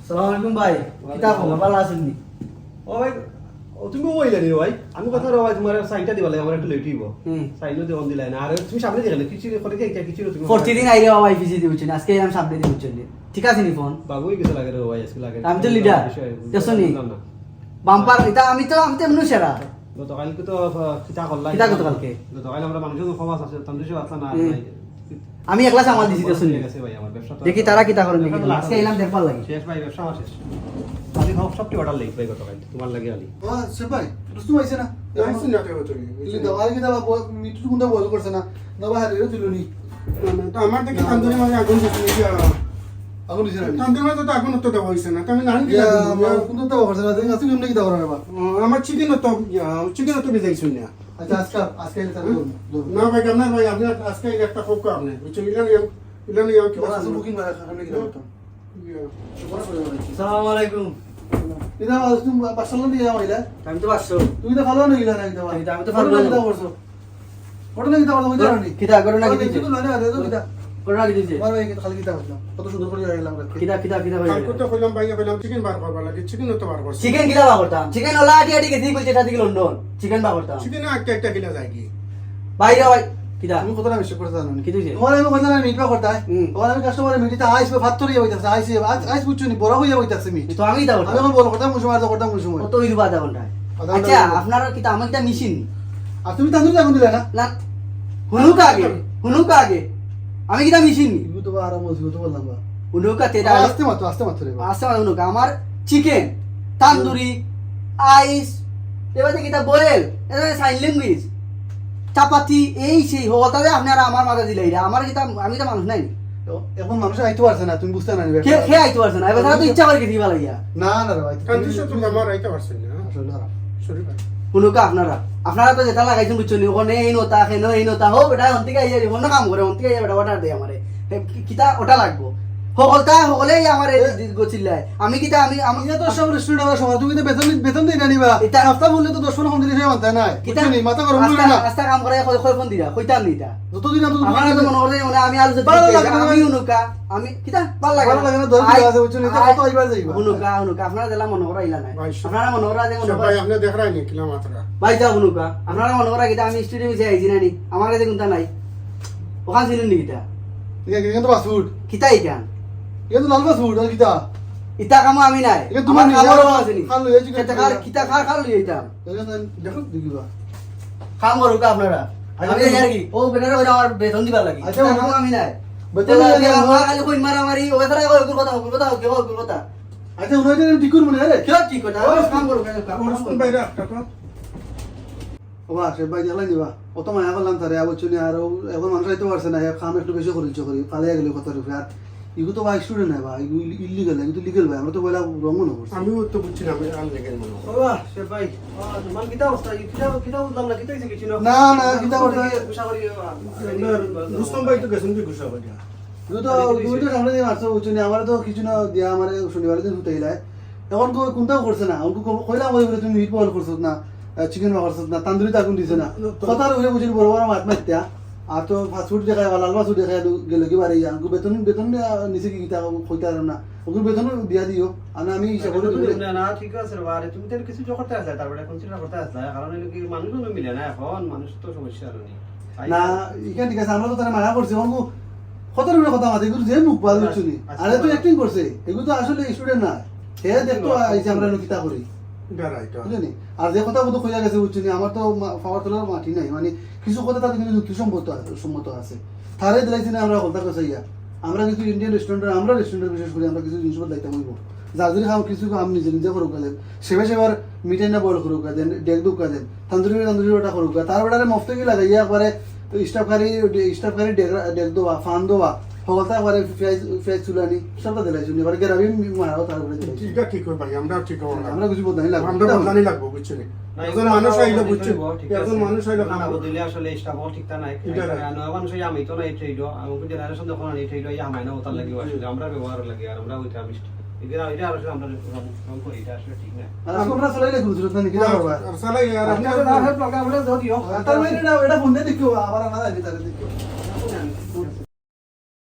সালাম আলাইকুম ভাই কিতা খবর ভালো আছেন নি ও ভাই ও তুমি বইলে নি ভাই আমি কথা রে ভাই তোমার সাইনটা দিবা লাগে আমার একটু লেট হইব সাইনও দেওন দিলাই না আর তুমি সামনে দেখলে কিছু করে কি কিছু তুমি প্রতিদিন আইরে ভাই ভিজি দিউছেন আজকে আমি সামনে দিউছেন ঠিক আছে নি ফোন বাবুই কিছু লাগে রে ভাই আজকে লাগে আমি তো লিডার দেখছনি বাম্পার এটা আমি তো এমনি সেরা গতকালকে তো কিতা করলা কিতা গতকালকে গতকাল আমরা মানুষের খবর আছে তন্দ্রিশ আসলা না আমি একলা সামাল দিছি দেখছনি গেছে ভাই আমার ব্যবসা দেখি তারা কিতা করে নাকি আজকে এলাম দেখবার লাগি শেষ ভাই ব্যবসা আমার শেষ আমি সবটি অর্ডার লেট ভাই গতকাল তোমার লাগে আলি ও সে ভাই রুস্তু আইছে না আইছে না কেউ তুমি ইলি দাওয়ার কি দাবা মিটু কোনটা বল করছে না দাবা হারিয়ে তুলুনি তো আমার থেকে তান্দুরি মানে আগুন দিতে নাকি আগুন দিছে না তান্দুরি মানে তো আগুন তো দেওয়া হইছে না তো আমি জানি কি ইয়া আমার কোনটা দাবা করছে না দেখ আজকে কেমনে কি দাবা রাবা আমার চিকেন তো বিজাইছুন না আচ্ছা আজকে তাহলে না ভাই আপনার ভাই আপনার আজকে একটা ফোক আপনি বুঝছেন ইলান কি ওরা আছে বুকিং করা সামনে কি দাও তো সালাম আলাইকুম ইদা তুমি পাশাল দিয়ে যাওয়াইলা আমি তো পারছো তুমি তো ভালো না গিলা না দাবা আমি তো ভালো না দাও করছো ওটা লাগি দাও তুমি জানি কিতা করে নাকি দিছে তুমি না দে দাও করে নাকি দিছে আমার ভাই খালি কি দাও কত সুন্দর করে গেলাম কিতা ভাই কালকে তো কইলাম ভাই কইলাম চিকেন বার করবা লাগে চিকেন তো বার করছি চিকেন কিলা বা করতাম চিকেন ওলা আটি আটি গেছি কইছে এটা থেকে লন্ডন চিকেন বা করতাম চিকেন একটা কিলো যায় কি বাইরে ভাই কিতা তুমি কতটা বিশ্বাস করতে জানো কি দিছে তোমার আমি কইলা না মিট পা করতে তোমার আমি কাস্টমারের মিটিতে আইসবে ভাত তরিয়ে হইতাছে আইস বুঝছো নি বড় হইয়া হইতাছে মিট তো আমি দাও আমি এখন বল করতাম মুসুম আর করতাম মুসুম কত হইলো বাদা ঘন্টা আচ্ছা আপনারা কিতা আমার কিতা মেশিন আর তুমি তান্দুরি লাগুন দিলা না না হুনুকা আগে আমি কিতা মেশিন নি ইগু তো আরাম হইছে তো বললাম বা হুনুকা তেটা আস্তে মাত্র রে আসতে মানে হুনুকা আমার চিকেন তান্দুরি আইস এবারে কিতা বয়েল এটা সাইন ল্যাঙ্গুয়েজ চাপাতি এই সেই হতাবে আপনারা আমার মাথা দিলাই আমার কিতা আমি তো মানুষ নাই এখন মানুষ আইতে পারছে না তুমি বুঝতে না নিবে কে আইতে পারছ না এবার তো ইচ্ছা করে দিবা লাগিয়া না না রে ভাই কান্দিশ তো আমার আইতে পারছেন না আসলে না সরি ভাই হুনুকা আপনারা তো যেটা লাগাইছেন বুঝছো নি ওখানে এই নতা হেন এই নতা হোক এটা অন্তিকে আইয়া অন্য কাম করে অন্তিকে আইয়া বেটা অর্ডার দেয় আমারে কিতা ওটা লাগবো সকলেই আমার গছিল্লাই আমি কিতা আমি ইয়া তো সব রেস্টুরেন্ট আমার সময় তুমি তো বেতন দিই না নিবা এটা সপ্তাহ বললে তো 10 কম দিলে মানতে না কিতা বুঝছো নি মাথা গরম হইলো না রাস্তা কাম করে কই ফোন দিরা কইতাম নি এটা যতদিন না আমার তো মনে করে মানে আমি আলু ভালো লাগে না, আমি হুনুকা আমি কিতা ভালো লাগে ভালো লাগে না, দরকার আছে, বুঝছো নি, এটা কত আইবার যাইবা। হুনুকা আপনারা দিলা মনে করা ইলা নাই ভাই, আপনারা মনে করা যে মনে করা ভাই আপনি দেখ রাই নি কিলা মাত্রা ভাই যাও হুনুকা আপনারা মনে করা কিতা আমি স্টুডিও এসে আইছি নানি আমার কাছে কোনটা নাই ওখান ছিলেন নি কিতা কিন্তু পাসপোর্ট কিতা ইকান কিন্তু লাল পাসপোর্ট আর কিতা ইতা কামো আমি নাই এটা তোমার আমার নিজের খাবারও আছে নি খাল লইয়া চিকেন কিতা কিতা খাল লই এটা দেখো দেখিবা কাম করুকা আপনারা আমি জানি কি ও বেটারে কইরা আমার বেতন দিবা লাগি আচ্ছা, আচ্ছা কাম আমি নাই বেতন বেতন দিয়া আমার খালি কই মারামারি ও বেটারে কই কথা আচ্ছা উনাইতে ঠিক করব না রে কি ঠিক কথা কাম করুকা কোন বাইরে একটা তো ওবা সে ভাই জ্বালাই দিবা অত মায়া করলাম তারে আবচনি আর এখন মানুষ আইতে পারছে না কাম একটু বেশি করিছ করি পালিয়ে গেলে কত রুপে আর ইগু তো ভাই স্টুডেন্ট না ভাই ইগু ইলিগাল ইগু তো লিগ্যাল ভাই আমরা তো বলা রং না করছি আমিও তো বুঝছি না আমি আল লেগে মনে বাবা সে ভাই তোমার কিতা অবস্থা কিতা বুঝলাম না কিতা কিছু না না কিতা করতে রুস্তম ভাই তো গেছেন কি গুছা ভাই তুমি তো সামনে দিয়ে মারছো বুঝছো আমার তো কিছু না দিয়া আমার শনিবার দিন হুতাই লাই এখন কোনটাও করছে না অঙ্কু কইলাম ওই বলে তুমি মিট বল করছো না চিকেন করছো না তান্দুরি তাকুন দিছে না কথার উপরে বুঝি বড় বড় মাছ মারতা আর তো ফাস্টফুড দেখায় লাল মাছ দেখায় গেল কি বাড়ি আঙ্কু বেতন নিছে কি কিতা কইতা না ওগুলো বেতন দিয়া দিও আর আমি হিসাব করে না না ঠিক আছে রে আরে তুমি তো কিছু করতে আসলে তারপরে কনসিডার করতে আসলে কারণ হলো কি মানুষও মিলে না এখন মানুষ তো সমস্যা আর নেই না ইখান ঠিক আছে আমরা তো তারা মানা করছি অঙ্কু কতর উপরে কথা মাথা এগুলো যে মুখ বাদ বুঝছি আরে তো অ্যাক্টিং করছে এগুলো তো আসলে স্টুডেন্ট না হে দেখতো আইছে আমরা কিতা করি রাইট বুঝলি আর যে কথা বলতে খোঁজা গেছে বুঝছি আমার তো পাওয়ার তোলার মাটি নাই মানে কিছু কথা তাদের কিন্তু যুক্তিসম্মত আছে তারে দিলাইছি না আমরা কথা কথা ইয়া আমরা কিন্তু ইন্ডিয়ান রেস্টুরেন্টের আমরা রেস্টুরেন্টের বিশেষ করে আমরা কিছু জিনিসপত্র দায়িত্ব হইব যার যদি খাও কিছু আমি নিজে করুক দেন সেবার মিঠাই না বয়ল করুক দেন ডেক দুকা দেন তান্দুরি ওটা করুক তার বেটারে মফতে কি লাগে ইয়া করে স্টাফকারি ডেক দেওয়া ফান দেওয়া হলতা করে ফেস চুলানি সবটা দিলাইছি এবার গেরাবি মারাও তার উপরে দিলাইছি ঠিক আছে ঠিক ভাই আমরা ঠিক হবে আমরা কিছু বলতে লাগবে আমরা বদলানি লাগবো বুঝছেন একজন মানুষ আইলো বুঝছেন একজন মানুষ আইলো খানা বদলে আসলে স্টাফ ঠিক তা নাই নয় মানুষ আমি তো না এই ট্রেড আমাকে জেনারেশন যখন এই ট্রেড ইয়া হয় না ওতার লাগে আসলে আমরা ব্যবহার লাগে আর আমরা ওইটা আমি এটা আসলে আমরা রং করি এটা আসলে ঠিক না আর আমরা চলাই লাগবে সুরত নাকি না করবা আর সালাই আর আপনারা না হেল্প লাগা আমরা যদি তার মানে এটা বন্ধে দেখিও আবার না জানি তারে দেখিও